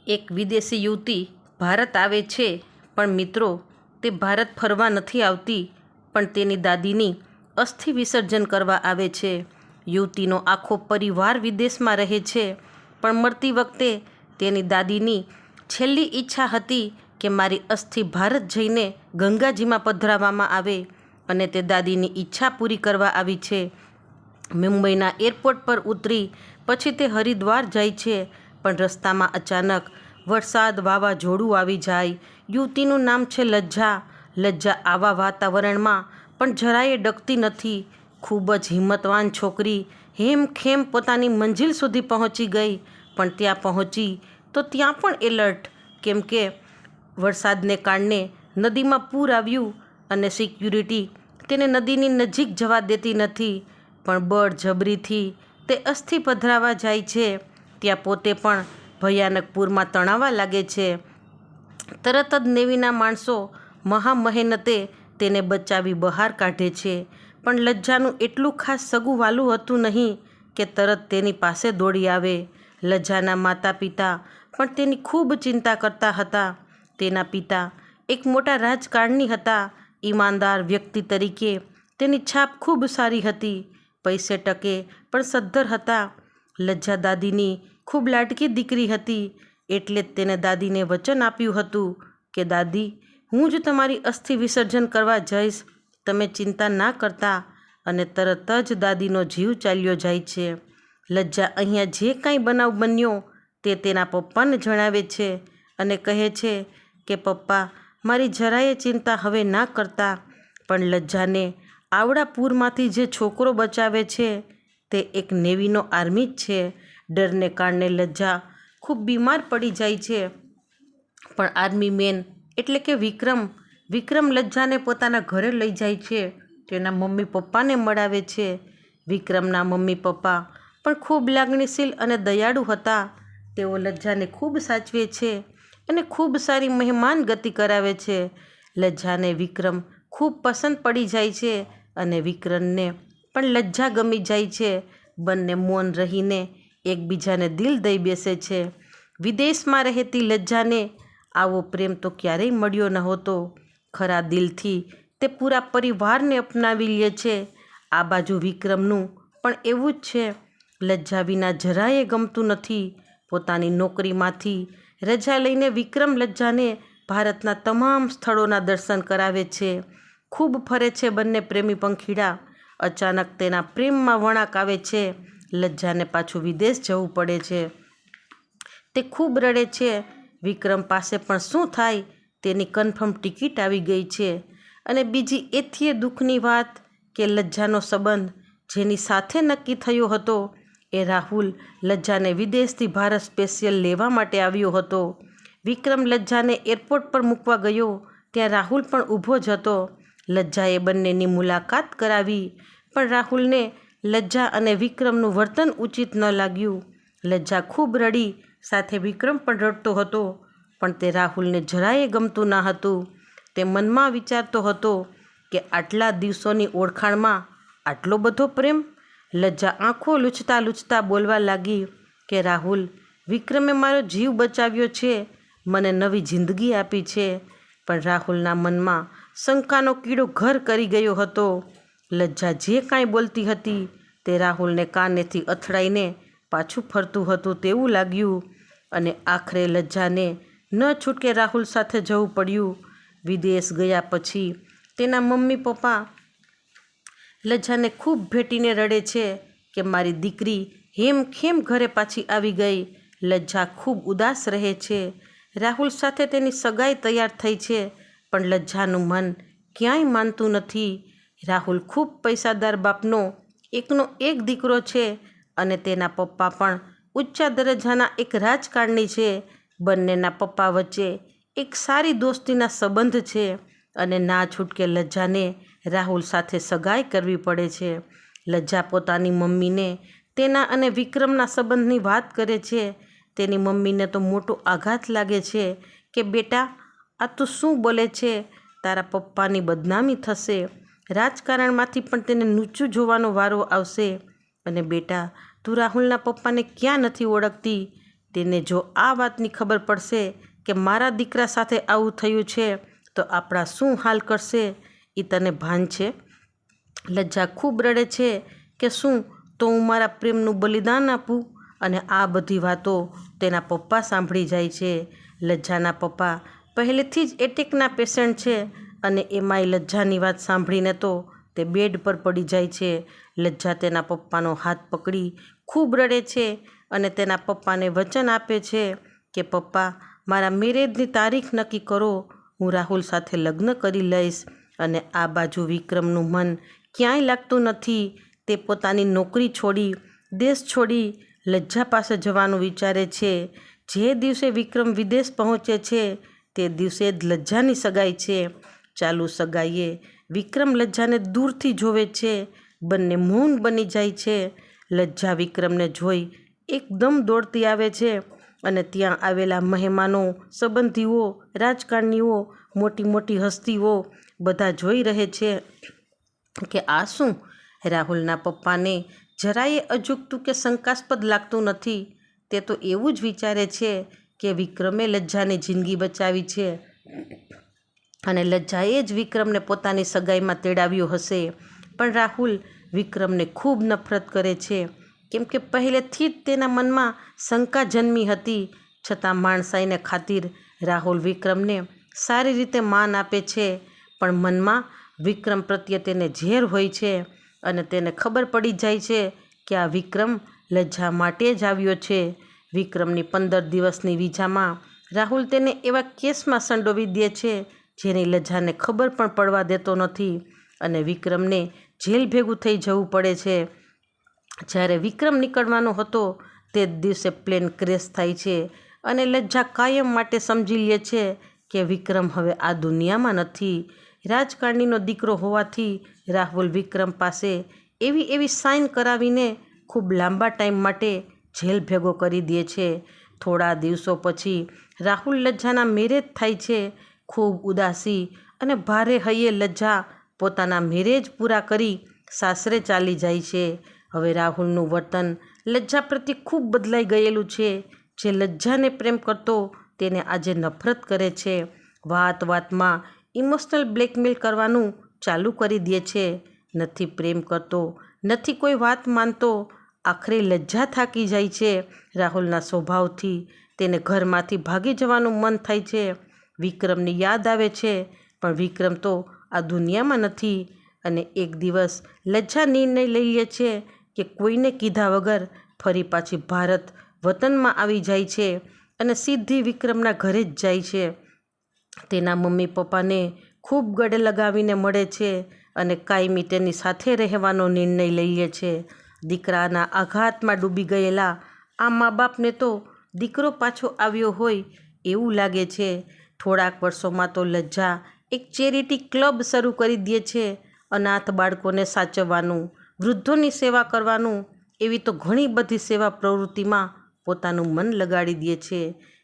એક વિદેશી યુવતી ભારત આવે છે, પણ મિત્રો તે ભારત ફરવા નથી આવતી, પણ તેની દાદીની અસ્થિ વિસર્જન કરવા આવે છે. યુવતીનો આખો પરિવાર વિદેશમાં રહે છે, પણ મળતી વખતે તેની દાદીની છેલ્લી ઈચ્છા હતી કે મારી અસ્થિ ભારત જઈને ગંગાજીમાં પધરાવવામાં આવે, અને તે દાદીની ઈચ્છા પૂરી કરવા આવી છે. મુંબઈના એરપોર્ટ પર ઉતરી પછી તે હરિદ્વાર જાય છે, પણ રસ્તામાં અચાનક વરસાદ વાવાઝોડું આવી જાય. યુવતીનું નામ છે લજ્જા. લજ્જા આવા વાતાવરણમાં પણ જરાયે ડગતી નથી. ખૂબ જ હિંમતવાન છોકરી હેમખેમ પોતાની મંજિલ સુધી પહોંચી ગઈ, પણ ત્યાં પહોંચી તો ત્યાં પણ એલર્ટ, કેમ કે વરસાદને કારણે નદીમાં પૂર આવ્યું અને સિક્યુરિટી તેને નદીની નજીક જવા દેતી નથી. પણ બળજબરીથી તે અસ્થિ પધરાવા જાય છે. ત્યાં પોતે પણ ભયાનક પૂરમાં તણાવા લાગે છે. તરત જ નેવીના માણસો મહામહેનતે તેને બચાવી બહાર કાઢે છે. પણ લજ્જાનું એટલું ખાસ સગું વાલું હતું નહીં કે તરત તેની પાસે દોડી આવે. લજ્જાના માતા પિતા પણ તેની ખૂબ ચિંતા કરતા હતા. તેના પિતા એક મોટા રાજકારણી હતા. ઈમાનદાર વ્યક્તિ તરીકે તેની છાપ ખૂબ સારી હતી. પૈસે ટકે પણ સદ્ધર હતા. લજ્જા દાદીની ખૂબ લાડકી દીકરી હતી, એટલે જ તેને દાદીને વચન આપ્યું હતું કે દાદી, હું જ તમારી અસ્થિ વિસર્જન કરવા જઈશ, તમે ચિંતા ના કરતા. અને તરત જ દાદીનો જીવ ચાલ્યો જાય છે. લજ્જા અહીંયા જે કાંઈ બનાવ બન્યો તે તેના પપ્પાને જણાવે છે અને કહે છે કે પપ્પા, મારી જરાયે ચિંતા હવે ના કરતા. પણ લજ્જાને આવડા પૂરમાંથી જે છોકરો બચાવે છે તે એક નેવીનો આર્મી જ છે. ડરને કારણે લજ્જા ખૂબ બીમાર પડી જાય છે. પણ આર્મી મેન એટલે કે વિક્રમ લજ્જાને પોતાના ઘરે લઈ જાય છે. તેના મમ્મી પપ્પાને મળાવે છે. વિક્રમના મમ્મી પપ્પા પણ ખૂબ લાગણીશીલ અને દયાળુ હતા. તેઓ લજ્જાને ખૂબ સાચવે છે અને ખૂબ સારી મહેમાન ગતિ કરાવે છે. લજ્જાને વિક્રમ ખૂબ પસંદ પડી જાય છે અને વિક્રમને પણ લજ્જા ગમી જાય છે. બંને મૌન રહીને એકબીજાને દિલ દઈ બેસે છે. વિદેશમાં રહેતી લજ્જાને આવો પ્રેમ તો ક્યારેય મળ્યો નહોતો. ખરા દિલથી તે પૂરા પરિવારને અપનાવી લે છે. આ બાજુ વિક્રમનું પણ એવું જ છે. લજ્જા વિના જરાયે ગમતું નથી. પોતાની નોકરીમાંથી રજા લઈને વિક્રમ લજ્જાને ભારતના તમામ સ્થળોના દર્શન કરાવે છે. ખૂબ ફરે છે બંને પ્રેમી પંખીડા. અચાનક તેના પ્રેમમાં વળાંક આવે છે. લજ્જાને પાછું વિદેશ જવું પડે છે. તે ખૂબ રડે છે. વિક્રમ પાસે પણ શું થાય તેની કન્ફર્મ ટિકિટ આવી ગઈ છે. અને બીજી એથીય દુઃખની વાત કે લજ્જાનો સંબંધ જેની સાથે નક્કી થયો હતો એ રાહુલ લજ્જાને વિદેશથી ભારત સ્પેશિયલ લેવા માટે આવ્યો હતો. વિક્રમ લજ્જાને એરપોર્ટ પર મૂકવા ગયો, ત્યાં રાહુલ પણ ઊભો જ હતો. લજ્જાએ બંનેની મુલાકાત કરાવી, પણ રાહુલને લજ્જા અને વિક્રમનું વર્તન ઉચિત ન લાગ્યું. લજ્જા ખૂબ રડી, સાથે વિક્રમ પણ રડતો હતો, પણ તે રાહુલને જરાયે ગમતું ના હતું. તે મનમાં વિચારતો હતો કે આટલા દિવસોની ઓળખાણમાં આટલો બધો પ્રેમ. લજ્જા આંખો લૂછતા બોલવા લાગી કે રાહુલ, વિક્રમે મારો જીવ બચાવ્યો છે, મને નવી જિંદગી આપી છે. પણ રાહુલના મનમાં શંકાનો કીડો ઘર કરી ગયો હતો. લજ્જા જે કાંઈ બોલતી હતી તે રાહુલને કાનેથી અથડાઈને પાછું ફરતું હતું તેવું લાગ્યું. અને આખરે લજ્જાને ન છૂટકે રાહુલ સાથે જવું પડ્યું. વિદેશ ગયા પછી તેના મમ્મી પપ્પા લજ્જાને ખૂબ ભેટીને રડે છે કે મારી દીકરી હેમખેમ ઘરે પાછી આવી ગઈ. લજ્જા ખૂબ ઉદાસ રહે છે. રાહુલ સાથે તેની સગાઈ તૈયાર થઈ છે, પણ લજ્જાનું મન ક્યાંય માનતું નથી. રાહુલ ખૂબ પૈસાદાર બાપનો એકનો એક દીકરો છે અને તેના પપ્પા પણ ઊંચા દરજ્જાના એક રાજકારણી છે. બંનેના પપ્પા વચ્ચે એક સારી દોસ્તીના સંબંધ છે અને ના છૂટકે લજ્જાને રાહુલ સાથે સગાઈ કરવી પડે છે. લજ્જા પોતાની મમ્મીને તેના અને વિક્રમના સંબંધની વાત કરે છે. તેની મમ્મીને તો મોટો આઘાત લાગે છે કે બેટા, આ તું શું બોલે છે? તારા પપ્પાની બદનામી થશે. રાજકારણમાંથી પણ તેને નીચું જોવાનો વારો આવશે. અને બેટા, તું રાહુલના પપ્પાને ક્યાં નથી ઓળખતી? તેને જો આ વાતની ખબર પડશે કે મારા દીકરા સાથે આવું થયું છે તો આપણા શું હાલ કરશે, એ તને ભાન છે? લજ્જા ખૂબ રડે છે કે શું તો હું મારા પ્રેમનું બલિદાન આપું? અને આ બધી વાતો તેના પપ્પા સાંભળી જાય છે. લજ્જાના પપ્પા પહેલેથી જ એટેકના પેશન્ટ છે અને એમાંય લજ્જાની વાત સાંભળીને તો તે બેડ પર પડી જાય છે. લજ્જા તેના પપ્પાનો હાથ પકડી ખૂબ રડે છે અને તેના પપ્પાને વચન આપે છે કે પપ્પા, મારા મેરેજની તારીખ નક્કી કરો, હું રાહુલ સાથે લગ્ન કરી લઈશ. અને આ બાજુ વિક્રમનું મન ક્યાંય લાગતું નથી. તે પોતાની નોકરી છોડી, દેશ છોડી લજ્જા પાસે જવાનું વિચારે છે. જે દિવસે વિક્રમ વિદેશ પહોંચે છે તે દિવસે જ લજ્જાની સગાઈ છે. ચાલુ સગાઈએ વિક્રમ લજ્જાને દૂરથી જોવે છે. બંને મૌન બની જાય છે. લજ્જા વિક્રમને જોઈ એકદમ દોડતી આવે છે અને ત્યાં આવેલા મહેમાનો, સંબંધીઓ, રાજકારણીઓ, મોટી મોટી હસ્તીઓ બધા જોઈ રહે છે કે આ શું. રાહુલના પપ્પાને જરાયે અજુગતું કે શંકાસ્પદ લાગતું નથી. તે તો એવું જ વિચારે છે કે વિક્રમે લજ્જાની જિંદગી બચાવી છે અને લજ્જાએ જ વિક્રમને પોતાની સગાઈમાં તેડાવ્યો હશે. પણ રાહુલ વિક્રમને ખૂબ નફરત કરે છે કેમ કે પહેલેથી જ તેના મનમાં શંકા જન્મી હતી. છતાં માણસાઈને ખાतिर રાહુલ વિક્રમને સારી રીતે માન આપે છે, પણ મનમાં વિક્રમ પ્રત્યે તેને ઝેર હોય છે અને તેને ખબર પડી જાય છે કે આ વિક્રમ લજ્જા માટે જ આવ્યો છે. વિક્રમની 15 દિવસની વિઝામાં રાહુલ તેને એવા કેસમાં સંડોવી દે છે જેની લજ્જાને ખબર પણ પડવા દેતો નથી અને વિક્રમને જેલ ભેગું થઈ જવું પડે છે. જ્યારે વિક્રમ નીકળવાનો હતો તે જ દિવસે પ્લેન ક્રેશ થાય છે અને લજ્જા કાયમ માટે સમજી લે છે કે વિક્રમ હવે આ દુનિયામાં નથી. રાજકારણીનો દીકરો હોવાથી રાહુલ વિક્રમ પાસે એવી સાઇન કરાવીને ખૂબ લાંબા ટાઈમ માટે જેલ ભેગો કરી દે છે. થોડા દિવસો પછી રાહુલ લજ્જાના મેરેજ થાય છે. ખૂબ ઉદાસી અને ભારે હૈયે લજ્જા પોતાના મેરેજ પૂરા કરી સાસરે ચાલી જાય છે. હવે રાહુલનું વર્તન લજ્જા પ્રત્યે ખૂબ બદલાઈ ગયેલું છે. જે લજ્જાને પ્રેમ કરતો તેને આજે નફરત કરે છે. વાત વાતમાં ઇમોશનલ બ્લેકમેલ કરવાનું ચાલુ કરી દે છે. નથી પ્રેમ કરતો, નથી કોઈ વાત માનતો. આખરે લજ્જા થાકી જાય છે રાહુલના સ્વભાવથી. તેને ઘરમાંથી ભાગી જવાનું મન થાય છે. વિક્રમની યાદ આવે છે પણ વિક્રમ તો આ દુનિયામાં નથી. અને એક દિવસ લજ્જા નિર્ણય લઈ લે છે કે કોઈને કીધા વગર ફરી પાછી ભારત વતનમાં આવી જાય છે અને સીધી વિક્રમના ઘરે જ જાય છે. તેના મમ્મી પપ્પાને ખૂબ ગળે લગાવીને મળે છે અને કાયમી તેની સાથે રહેવાનો નિર્ણય લઈ લે છે. દીકરાના આઘાતમાં ડૂબી ગયેલા આ મા બાપને તો દીકરો પાછો આવ્યો હોય એવું લાગે છે. થોડાક વર્ષોમાં તો લજ્જા એક ચેરિટી ક્લબ શરૂ કરી દે છે. અનાથ બાળકોને સાચવવાનું, વૃદ્ધોની સેવા કરવાનું, એવી તો ઘણી બધી સેવા પ્રવૃત્તિમાં પોતાનું મન લગાડી દે છે.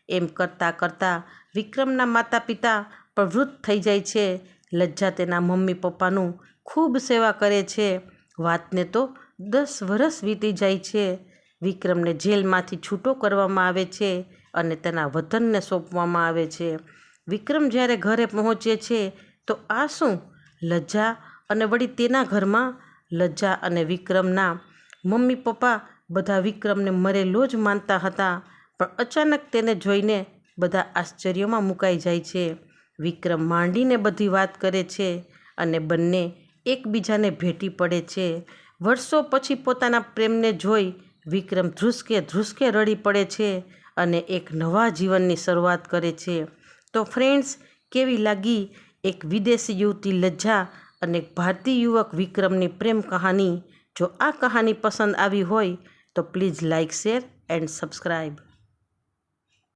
એમ કરતાં કરતાં વિક્રમના માતા પિતા પણ વૃદ્ધ થઈ જાય છે. લજ્જા તેના મમ્મી પપ્પાનું ખૂબ સેવા કરે છે. વાતને તો 10 વર્ષ વીતી જાય છે. વિક્રમને જેલમાંથી છૂટો કરવામાં આવે છે અને તેના વતનને સોંપવામાં આવે છે. વિક્રમ જ્યારે ઘરે પહોંચે છે તો આ શું, લજ્જા અને વળી તેના ઘરમાં લજ્જા અને વિક્રમના મમ્મી પપ્પા બધા વિક્રમને મરેલો જ માનતા હતા. પણ અચાનક તેને જોઈને બધા આશ્ચર્યમાં મુકાઈ જાય છે. વિક્રમ માંડીને બધી વાત કરે છે અને બંને એકબીજાને ભેટી પડે છે. વર્ષો પછી પોતાના પ્રેમને જોઈ વિક્રમ ધ્રુસકે રડી પડે છે અને એક નવા જીવનની શરૂઆત કરે છે. તો ફ્રેન્ડ્સ, કેવી લાગી એક વિદેશી યુવતી લજ્જા અને એક ભારતીય યુવક વિક્રમની પ્રેમ કહાની? જો આ કહાની પસંદ આવી હોય તો please like, share and subscribe.